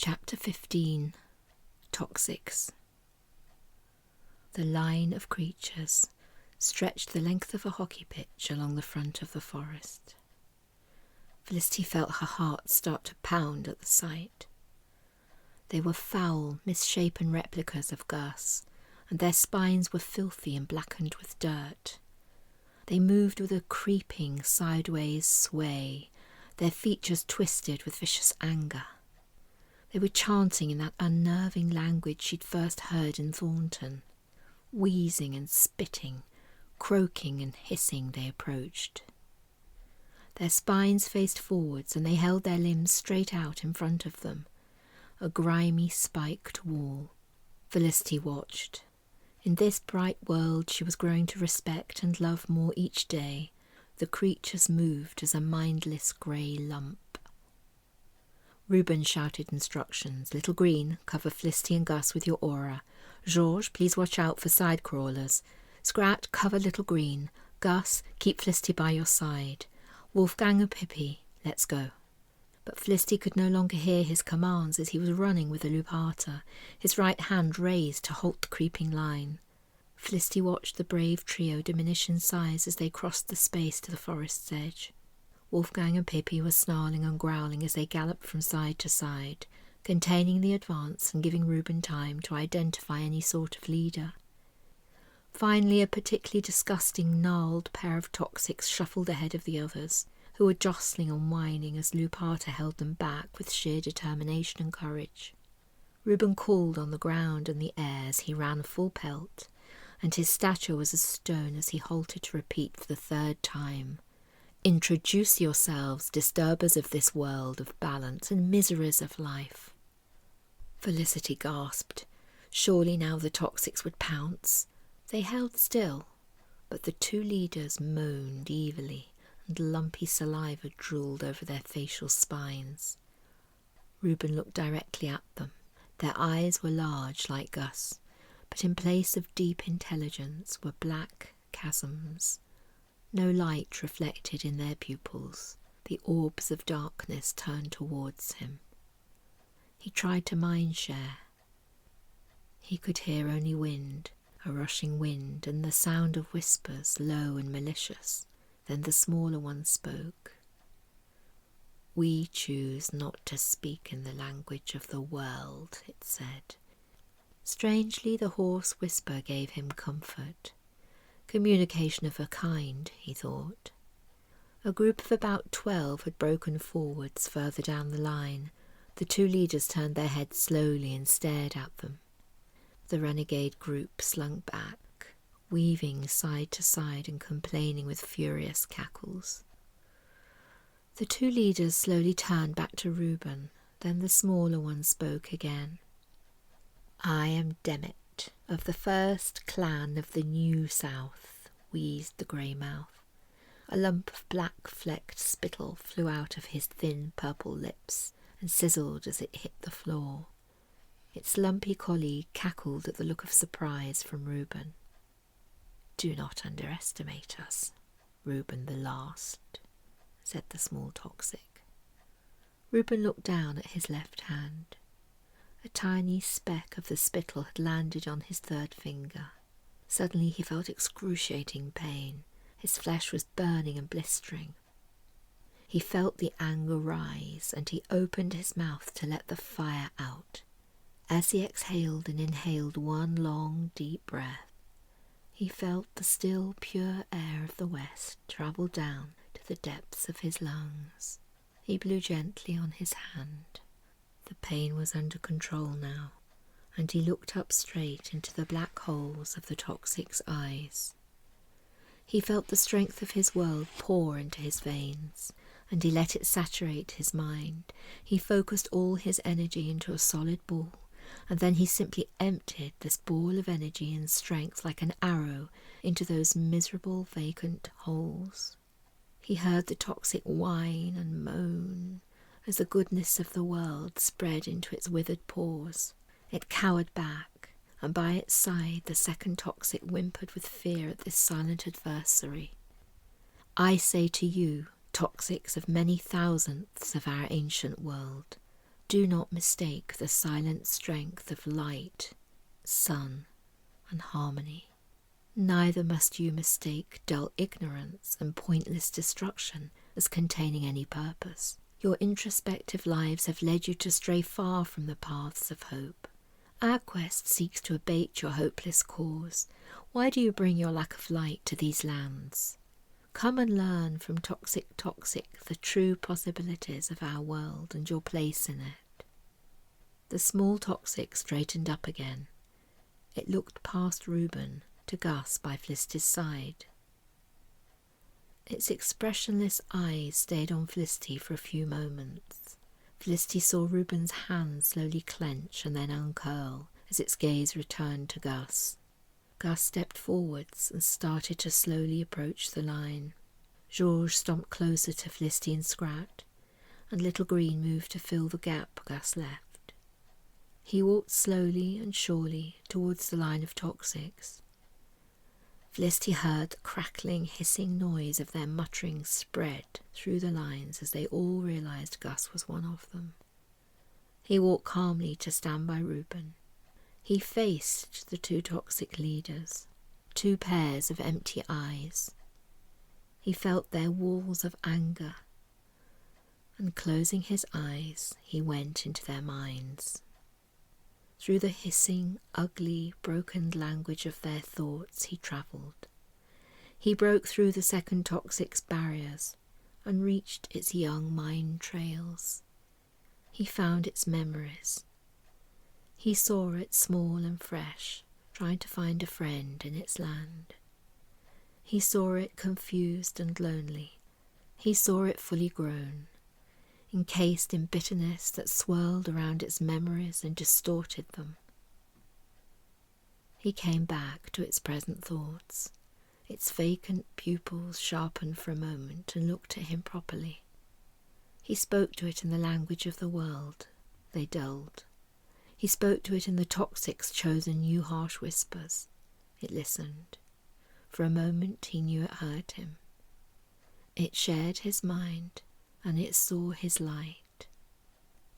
Chapter 15. TOXICS. The line of creatures stretched the length of a hockey pitch along the front of the forest. Felicity felt her heart start to pound at the sight. They were foul, misshapen replicas of Gus, and their spines were filthy and blackened with dirt. They moved with a creeping, sideways sway, their features twisted with vicious anger. They were chanting in that unnerving language she'd first heard in Thornton. Wheezing and spitting, croaking and hissing they approached. Their spines faced forwards and they held their limbs straight out in front of them, a grimy spiked wall. Felicity watched. In this bright world she was growing to respect and love more each day. The creatures moved as a mindless grey lump. Reuben shouted instructions. Little Green, cover Felicity and Gus with your aura. Georges, please watch out for side crawlers. Scrat, cover Little Green. Gus, keep Felicity by your side. Wolfgang and Pippi, let's go. But Felicity could no longer hear his commands as he was running with the Lupata, his right hand raised to halt the creeping line. Felicity watched the brave trio diminish in size as they crossed the space to the forest's edge. Wolfgang and Pippi were snarling and growling as they galloped from side to side, containing the advance and giving Reuben time to identify any sort of leader. Finally, a particularly disgusting, gnarled pair of TOXICS shuffled ahead of the others, who were jostling and whining as Lupata held them back with sheer determination and courage. Reuben called on the ground and the air as he ran full pelt, and his stature was as stone as he halted to repeat for the third time, "Introduce yourselves, disturbers of this world of balance and miseries of life." Felicity gasped. Surely now the TOXICS would pounce. They held still, but the two leaders moaned evilly, and lumpy saliva drooled over their facial spines. Reuben looked directly at them. Their eyes were large like Gus, but in place of deep intelligence were black chasms. No light reflected in their pupils. The orbs of darkness turned towards him. He tried to mind share. He could hear only wind, a rushing wind, and the sound of whispers, low and malicious. Then the smaller one spoke. "We choose not to speak in the language of the world," it said. Strangely, the hoarse whisper gave him comfort. Communication of a kind, he thought. A group of about 12 had broken forwards further down the line. The two leaders turned their heads slowly and stared at them. The renegade group slunk back, weaving side to side and complaining with furious cackles. The two leaders slowly turned back to Reuben. Then the smaller one spoke again. "I am Demet, of the first clan of the New South," wheezed the grey mouth. A lump of black-flecked spittle flew out of his thin purple lips and sizzled as it hit the floor. Its lumpy colleague cackled at the look of surprise from Reuben. "Do not underestimate us, Reuben the last," said the small TOXIC. Reuben looked down at his left hand. A tiny speck of the spittle had landed on his third finger. Suddenly he felt excruciating pain. His flesh was burning and blistering. He felt the anger rise, and he opened his mouth to let the fire out. As he exhaled and inhaled one long, deep breath, he felt the still, pure air of the West travel down to the depths of his lungs. He blew gently on his hand. The pain was under control now, and he looked up straight into the black holes of the TOXIC's eyes. He felt the strength of his world pour into his veins, and he let it saturate his mind. He focused all his energy into a solid ball, and then he simply emptied this ball of energy and strength like an arrow into those miserable vacant holes. He heard the TOXIC whine and moan as the goodness of the world spread into its withered pores. It cowered back, and by its side the second TOXIC whimpered with fear at this silent adversary. "I say to you, TOXICs of many thousandths of our ancient world, Do not mistake the silent strength of light, sun, and harmony. Neither must you mistake dull ignorance and pointless destruction as containing any purpose. Your introspective lives have led you to stray far from the paths of hope. Our quest seeks to abate your hopeless cause. Why do you bring your lack of light to these lands? Come and learn from Toxic the true possibilities of our world and your place in it. The small Toxic straightened up again. It looked past Reuben to Gus by Felicity's side. Its expressionless eyes stayed on Felicity for a few moments. Felicity saw Reuben's hand slowly clench and then uncurl as its gaze returned to Gus. Gus stepped forwards and started to slowly approach the line. Georges stomped closer to Felicity and Scrat, and Little Green moved to fill the gap Gus left. He walked slowly and surely towards the line of Toxics. Felicity heard the crackling, hissing noise of their muttering spread through the lines as they all realised Gus was one of them. He walked calmly to stand by Reuben. He faced the two Toxic leaders, two pairs of empty eyes. He felt their walls of anger, and closing his eyes, he went into their minds. Through the hissing, ugly, broken language of their thoughts he travelled. He broke through the second Toxic's barriers and reached its young mind trails. He found its memories. He saw it small and fresh, trying to find a friend in its land. He saw it confused and lonely. He saw it fully grown, encased in bitterness that swirled around its memories and distorted them. He came back to its present thoughts. Its vacant pupils sharpened for a moment and looked at him properly. He spoke to it in the language of the world. They dulled. He spoke to it in the Toxic's chosen new harsh whispers. It listened. For a moment he knew it heard him. It shared his mind, and it saw his light.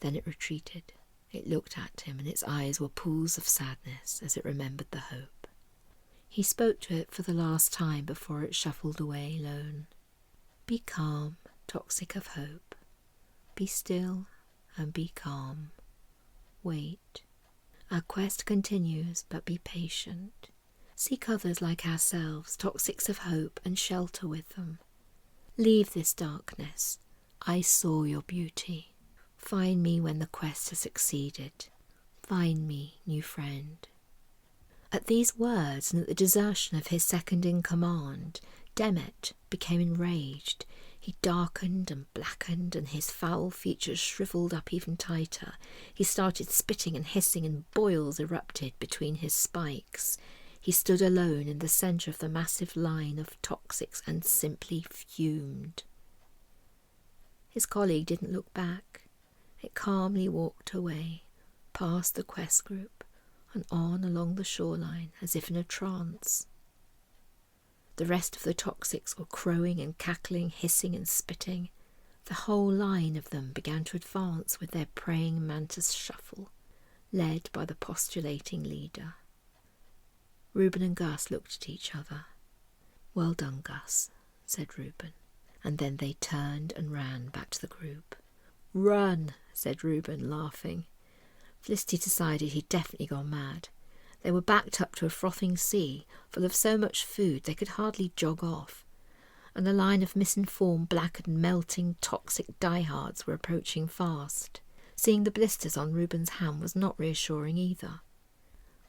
Then it retreated. It looked at him, and its eyes were pools of sadness as it remembered the hope. He spoke to it for the last time before it shuffled away lone. Be calm, Toxic of hope. Be still and be calm. Wait. Our quest continues, but be patient. Seek others like ourselves, Toxics of hope, and shelter with them. Leave this darkness. I saw your beauty. Find me when the quest has succeeded. Find me, new friend. At these words and at the desertion of his second in command, Demet became enraged. He darkened and blackened, and his foul features shriveled up even tighter. He started spitting and hissing, and boils erupted between his spikes. He stood alone in the centre of the massive line of Toxics and simply fumed. His colleague didn't look back. It calmly walked away, past the quest group, and on along the shoreline as if in a trance. The rest of the Toxics were crowing and cackling, hissing and spitting. The whole line of them began to advance with their praying mantis shuffle, led by the postulating leader. Reuben and Gus looked at each other. Well done, Gus, said Reuben, and then they turned and ran back to the group. Run, said Reuben, laughing. Felicity decided he'd definitely gone mad. They were backed up to a frothing sea, full of so much food they could hardly jog off, and a line of misinformed, blackened, melting, Toxic diehards were approaching fast. Seeing the blisters on Reuben's hand was not reassuring either.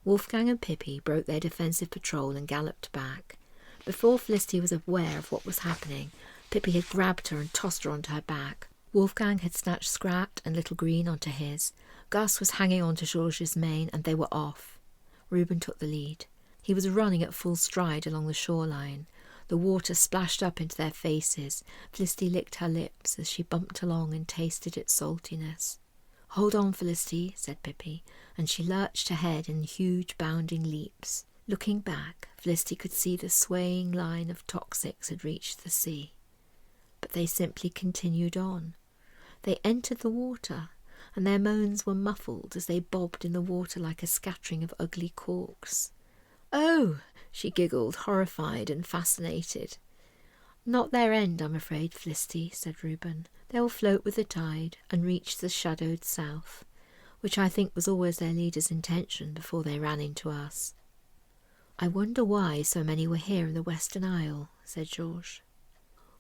Wolfgang and Pippi broke their defensive patrol and galloped back. Before Felicity was aware of what was happening, Pippi had grabbed her and tossed her onto her back. Wolfgang had snatched Scrat and Little Green onto his. Gus was hanging on to Georges' mane, and they were off. Reuben took the lead. He was running at full stride along the shoreline. The water splashed up into their faces. Felicity licked her lips as she bumped along and tasted its saltiness. Hold on, Felicity, said Pippi, and she lurched ahead in huge bounding leaps. Looking back, Felicity could see the swaying line of Toxics had reached the sea. But they simply continued on. They entered the water, and their moans were muffled as they bobbed in the water like a scattering of ugly corks. "Oh!" she giggled, horrified and fascinated. "Not their end, I'm afraid, Felicity," said Reuben. "They'll float with the tide and reach the shadowed south, which I think was always their leader's intention before they ran into us." "I wonder why so many were here in the Western Isle," said Georges.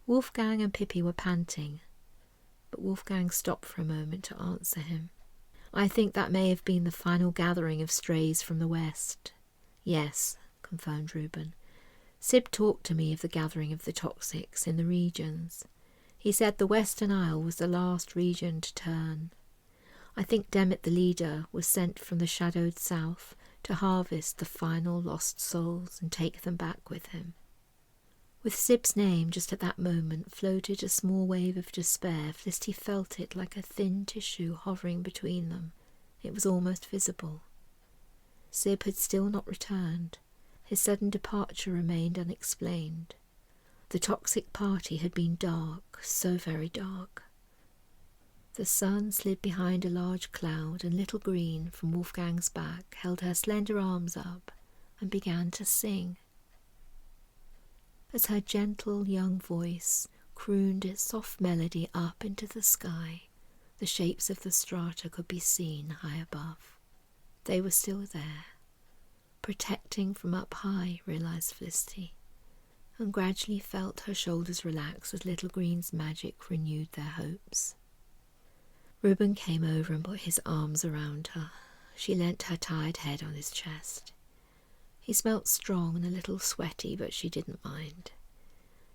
Wolfgang and Pippi were panting, but Wolfgang stopped for a moment to answer him. "I think that may have been the final gathering of strays from the West." "Yes," confirmed Reuben. "Sib talked to me of the gathering of the TOXICS in the regions. He said the Western Isle was the last region to turn. I think Demet the leader was sent from the shadowed south to harvest the final lost souls and take them back with him." With Sib's name just at that moment floated a small wave of despair. Felicity felt it like a thin tissue hovering between them. It was almost visible. Sib had still not returned. His sudden departure remained unexplained. The toxic party had been dark, so very dark. The sun slid behind a large cloud, and Little Green, from Wolfgang's back, held her slender arms up and began to sing. As her gentle young voice crooned its soft melody up into the sky, the shapes of the strata could be seen high above. They were still there, protecting from up high, realized Felicity, and gradually felt her shoulders relax as Little Green's magic renewed their hopes. Reuben came over and put his arms around her. She leant her tired head on his chest. He smelt strong and a little sweaty, but she didn't mind.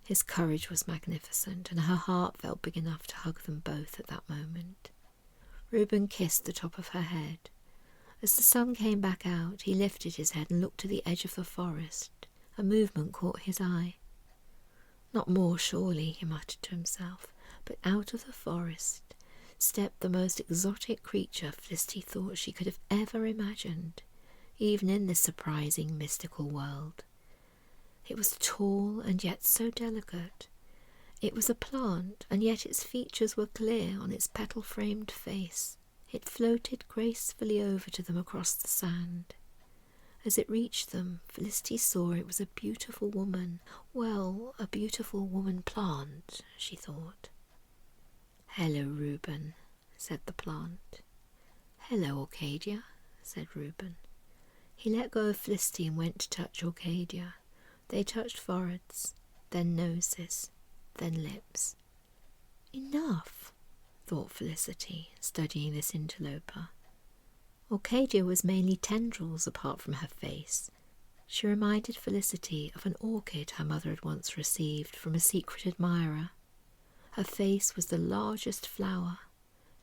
His courage was magnificent, and her heart felt big enough to hug them both at that moment. Reuben kissed the top of her head. As the sun came back out, he lifted his head and looked to the edge of the forest. A movement caught his eye. "Not more, surely," he muttered to himself, but out of the forest stepped the most exotic creature Felicity thought she could have ever imagined, even in this surprising, mystical world. It was tall and yet so delicate. It was a plant, and yet its features were clear on its petal-framed face. It floated gracefully over to them across the sand. As it reached them, Felicity saw it was a beautiful woman. Well, a beautiful woman plant, she thought. "Hello, Reuben," said the plant. "Hello, Orchidia," said Reuben. He let go of Felicity and went to touch Orchidia. They touched foreheads, then noses, then lips. "Enough," thought Felicity, studying this interloper. Orchidia was mainly tendrils apart from her face. She reminded Felicity of an orchid her mother had once received from a secret admirer. Her face was the largest flower.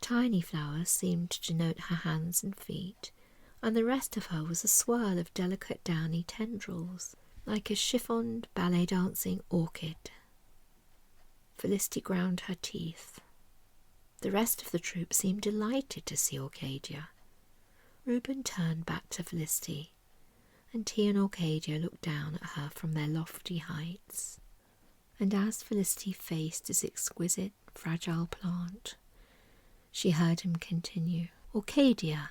Tiny flowers seemed to denote her hands and feet, and the rest of her was a swirl of delicate downy tendrils, like a chiffoned ballet-dancing orchid. Felicity ground her teeth. The rest of the troop seemed delighted to see Orchidia. Reuben turned back to Felicity, and he and Orchidia looked down at her from their lofty heights. And as Felicity faced this exquisite, fragile plant, she heard him continue, "Orchidia,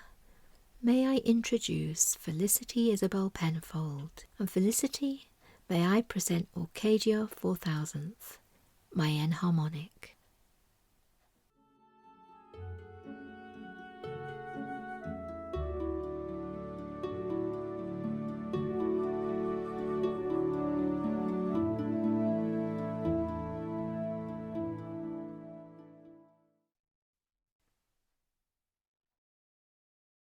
may I introduce Felicity Isabel Penfold, and Felicity, may I present Orchidia 4000th, my enharmonic."